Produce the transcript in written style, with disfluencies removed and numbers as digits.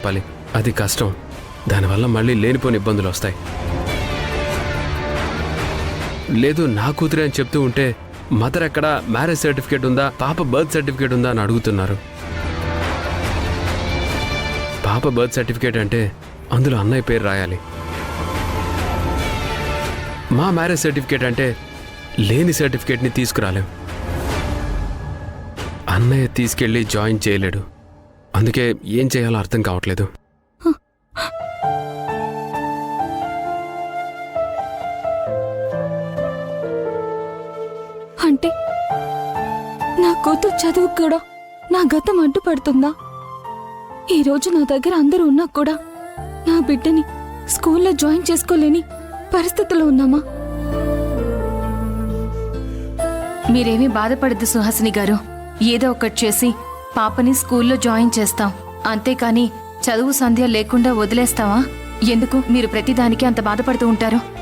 చెప్పాలి, అది కష్టం. దానివల్ల మళ్ళీ లేనిపోని ఇబ్బందులు వస్తాయి. లేదు నా కూతురే అని చెప్తూ ఉంటే మదర్ ఎక్కడ మ్యారేజ్ సర్టిఫికేట్ ఉందా, పాప బర్త్ సర్టిఫికేట్ ఉందా అని అడుగుతున్నారు. పాప బర్త్ సర్టిఫికేట్ అంటే అందులో అన్నయ్య పేరు రాయాలి. మా మ్యారేజ్ సర్టిఫికేట్ అంటే లేని సర్టిఫికేట్ని తీసుకురాలేం. అన్నయ్య తీసుకెళ్ళి జాయిన్ చేయలేడు. అందుకే ఏం చేయాలో అర్థం కావట్లేదు. అంటే నా కూతురు చదువుకు కూడా నా గతం అడ్డుపడుతుందా? ఈరోజు నా దగ్గర అందరూ ఉన్నా కూడా నా బిడ్డని స్కూల్లో జాయిన్ చేసుకోలేని పరిస్థితిలో ఉన్నామా? మీరేమీ బాధపడద్దు సుహాసిని గారు. ఏదో ఒకటి చేసి పాపని స్కూల్లో జాయిన్ చేస్తాం. అంతేకాని చదువు సంధ్య లేకుండా వదిలేస్తావా? ఎందుకు మీరు ప్రతిదానికి అంత బాధపడుతూ ఉంటారు?